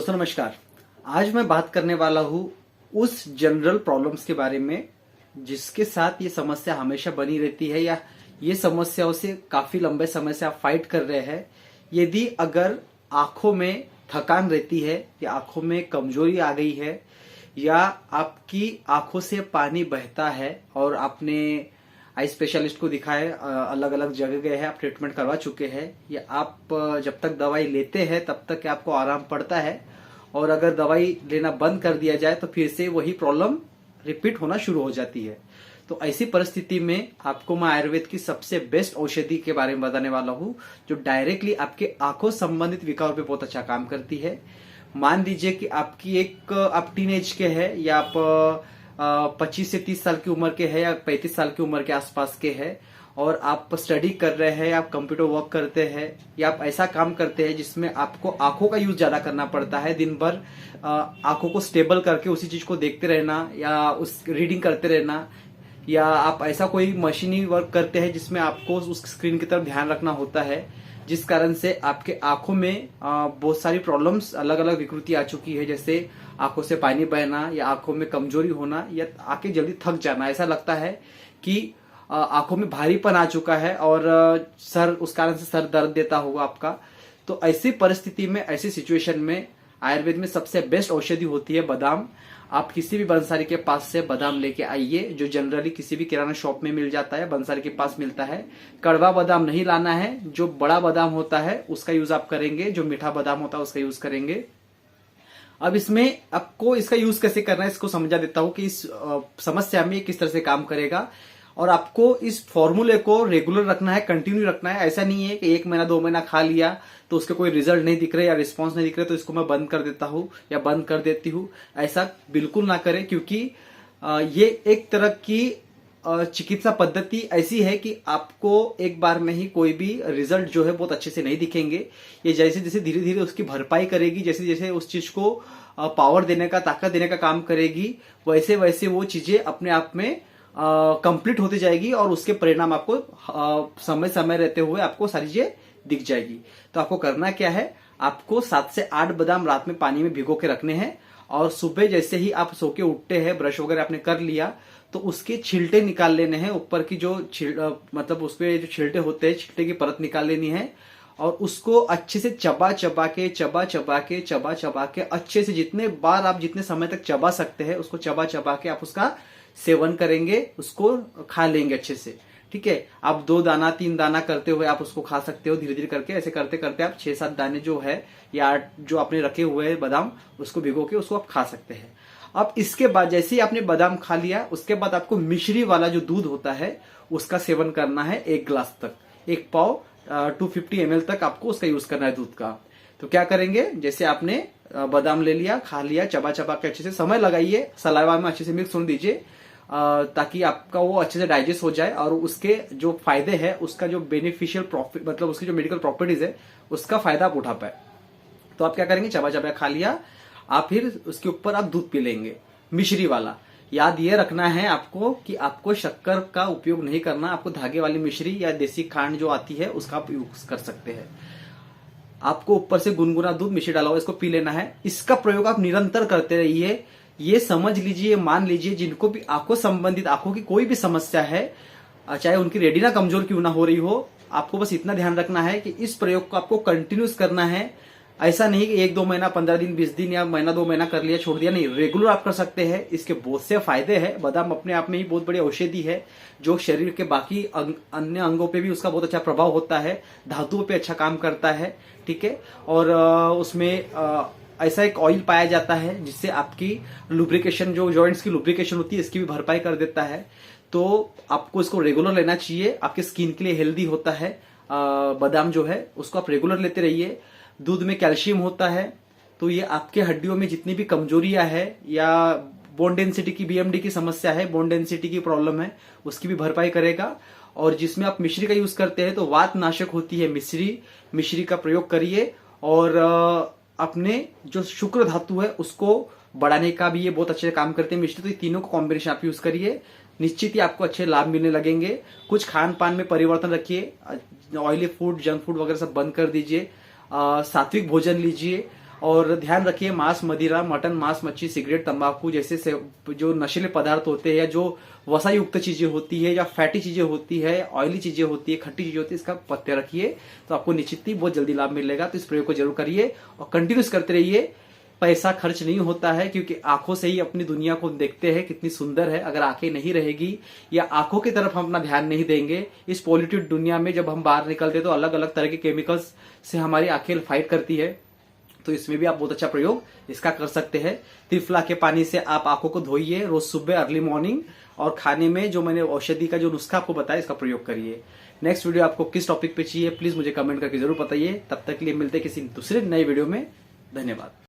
दोस्तों नमस्कार। आज मैं बात करने वाला हूँ उस जनरल प्रॉब्लम्स के बारे में जिसके साथ ये समस्या हमेशा बनी रहती है या ये समस्याओं से काफी लंबे समय से आप फाइट कर रहे हैं। यदि अगर आंखों में थकान रहती है या आंखों में कमजोरी आ गई है या आपकी आंखों से पानी बहता है और आपने आई स्पेशलिस्ट को दिखाया, अलग अलग जगह गए हैं, आप ट्रीटमेंट करवा चुके हैं, या आप जब तक दवाई लेते हैं तब तक आपको आराम पड़ता है और अगर दवाई लेना बंद कर दिया जाए तो फिर से वही प्रॉब्लम रिपीट होना शुरू हो जाती है। तो ऐसी परिस्थिति में आपको मैं आयुर्वेद की सबसे बेस्ट औषधि के बारे में बताने वाला हूँ जो डायरेक्टली आपके आंखों संबंधित विकारों पे बहुत अच्छा काम करती है। मान लीजिए कि आप टीन एज के हैं या आप 25 से 30 साल की उम्र के हैं या 35 साल की उम्र के आसपास के हैं और आप स्टडी कर रहे हैं, आप कंप्यूटर वर्क करते हैं या आप ऐसा काम करते हैं जिसमें आपको आंखों का यूज ज्यादा करना पड़ता है। दिन भर आंखों को स्टेबल करके उसी चीज को देखते रहना या उस रीडिंग करते रहना, या आप ऐसा कोई मशीनी वर्क करते हैं जिसमें आपको उस स्क्रीन की तरफ ध्यान रखना होता है, जिस कारण से आपके आंखों में बहुत सारी प्रॉब्लम्स, अलग अलग विकृति आ चुकी है, जैसे आंखों से पानी बहना या आंखों में कमजोरी होना या आंखें जल्दी थक जाना। ऐसा लगता है कि आंखों में भारीपन आ चुका है और उस कारण से सर दर्द देता होगा आपका। तो ऐसी परिस्थिति में, ऐसी सिचुएशन में आयुर्वेद में सबसे बेस्ट औषधि होती है बादाम। आप किसी भी बंसारी के पास से बादाम लेके आइए, जो जनरली किसी भी किराना शॉप में मिल जाता है, बंसारी के पास मिलता है। कड़वा बादाम नहीं लाना है, जो बड़ा बादाम होता है उसका यूज आप करेंगे, जो मीठा बादाम होता है उसका यूज करेंगे। अब इसमें आपको इसका यूज कैसे करना है इसको समझा देता हूं कि इस समस्या में किस तरह से काम करेगा। और आपको इस फॉर्मूले को रेगुलर रखना है, कंटिन्यू रखना है। ऐसा नहीं है कि 1 महीना 2 महीना खा लिया तो उसके कोई रिजल्ट नहीं दिख रहे या रिस्पॉन्स नहीं दिख रहे तो इसको मैं बंद कर देता हूं या बंद कर देती हूं। ऐसा बिल्कुल ना करें, क्योंकि ये एक तरह की चिकित्सा पद्धति ऐसी है कि आपको एक बार में ही कोई भी रिजल्ट जो है बहुत अच्छे से नहीं दिखेंगे। ये जैसे जैसे धीरे धीरे उसकी भरपाई करेगी, जैसे जैसे उस चीज को पावर देने का, ताकत देने का काम करेगी, वैसे वैसे वो चीजें अपने आप में कंप्लीट होती जाएगी और उसके परिणाम आपको समय समय रहते हुए आपको सारी चीजें दिख जाएगी। तो आपको करना क्या है, आपको 7 से 8 बादाम रात में पानी में भिगो के रखने हैं और सुबह जैसे ही आप सो के उठते हैं, ब्रश वगैरह आपने कर लिया तो उसके छिलटे निकाल लेने हैं। ऊपर की जो मतलब उसपे जो छिलटे होते हैं, छिलटे की परत निकाल लेनी है और उसको अच्छे से चबा चबा के अच्छे से जितने समय तक चबा सकते हैं उसको चबा चबा के आप उसका सेवन करेंगे, उसको खा लेंगे अच्छे से। ठीक है, आप 2 दाना 3 दाना करते हुए आप उसको खा सकते हो धीरे धीरे करके। ऐसे करते करते आप 6-7 दाने जो है या जो आपने रखे हुए हैं बादाम उसको भिगो के उसको आप खा सकते हैं। अब इसके बाद जैसे ही आपने बादाम खा लिया उसके बाद आपको मिश्री वाला जो दूध होता है उसका सेवन करना है 1 गिलास तक, 1 पाव 250 ml तक आपको उसका यूज करना है दूध का। तो क्या करेंगे, जैसे आपने बादाम ले लिया, खा लिया, चबा चबा के अच्छे से समय लगाइए, सलाइवा में अच्छे से मिक्स होने दीजिए ताकि आपका वो अच्छे से डाइजेस्ट हो जाए और उसके जो फायदे हैं, उसका जो बेनिफिशियल प्रॉफिट मतलब उसकी जो मेडिकल प्रॉपर्टीज है उसका फायदा आप उठा पाए। तो आप क्या करेंगे, चबा चबा खा लिया, आप फिर उसके ऊपर आप दूध पी लेंगे मिश्री वाला। याद ये रखना है आपको कि आपको शक्कर का उपयोग नहीं करना, आपको धागे वाली मिश्री या देसी खांड जो आती है उसका आप यूज कर सकते हैं। आपको ऊपर से गुनगुना दूध मिश्री डाला हुआ इसको पी लेना है। इसका प्रयोग आप निरंतर करते रहिए। ये समझ लीजिए, मान लीजिए जिनको भी आंखों संबंधित, आंखों की कोई भी समस्या है, चाहे उनकी रेटिना कमजोर क्यों ना हो रही हो, आपको बस इतना ध्यान रखना है कि इस प्रयोग को आपको कंटिन्यूस करना है। ऐसा नहीं कि 1-2 महीना, 15 दिन, 20 दिन या महीना 2 महीना कर लिया छोड़ दिया, नहीं, रेगुलर आप कर सकते हैं। इसके बहुत से फायदे हैं। बादाम अपने आप में ही बहुत बड़ी औषधि है जो शरीर के बाकी अन्य अंगों पे भी उसका बहुत अच्छा प्रभाव होता है, धातुओं पे अच्छा काम करता है। ठीक है, और उसमें ऐसा एक ऑयल पाया जाता है जिससे आपकी लुब्रिकेशन, जो जॉइंट्स की लुब्रिकेशन होती है, इसकी भी भरपाई कर देता है। तो आपको इसको रेगुलर लेना चाहिए, आपके स्किन के लिए हेल्दी होता है। बादाम जो है उसको आप रेगुलर लेते रहिए। दूध में कैल्शियम होता है, तो ये आपके हड्डियों में जितनी भी कमजोरियां है या बोन डेंसिटी की, बीएमडी की समस्या है, बोन डेंसिटी की प्रॉब्लम है, उसकी भी भरपाई करेगा। और जिसमें आप मिश्री का यूज करते हैं तो वात नाशक होती है मिश्री का प्रयोग करिए और अपने जो शुक्र धातु है उसको बढ़ाने का भी ये बहुत अच्छे काम करते हैं मिश्री। तो ये तीनों को कॉम्बिनेशन आप यूज करिए, निश्चित ही आपको अच्छे लाभ मिलने लगेंगे। कुछ खान पान में परिवर्तन रखिए, ऑयली फूड, जंक फूड वगैरह सब बंद कर दीजिए, सात्विक भोजन लीजिए और ध्यान रखिए, मांस, मदिरा, मटन, मांस, मच्छी, सिगरेट, तंबाकू जैसे जो नशीले पदार्थ होते हैं या जो वसा युक्त चीजें होती है या फैटी चीजें होती है, ऑयली चीजें होती है, खट्टी चीजें होती है, इसका पत्ते रखिए तो आपको निश्चित ही बहुत जल्दी लाभ मिलेगा। तो इस प्रयोग को जरूर करिए और कंटिन्यूस करते रहिए। पैसा खर्च नहीं होता है, क्योंकि आंखों से ही अपनी दुनिया को देखते हैं कितनी सुंदर है। अगर आंखें नहीं रहेगी या आंखों की तरफ हम अपना ध्यान नहीं देंगे, इस पॉल्यूटेड दुनिया में जब हम बाहर निकलते तो अलग अलग तरह के केमिकल्स से हमारी आंखें फाइट करती है। तो इसमें भी आप बहुत अच्छा प्रयोग इसका कर सकते हैं। त्रिफला के पानी से आप आंखों को धोइए रोज सुबह अर्ली मॉर्निंग, और खाने में जो मैंने औषधि का जो नुस्खा आपको बताया इसका प्रयोग करिए। नेक्स्ट वीडियो आपको किस टॉपिक पे चाहिए प्लीज मुझे कमेंट करके जरूर बताइए। तब तक के लिए मिलते किसी दूसरे नए वीडियो में। धन्यवाद।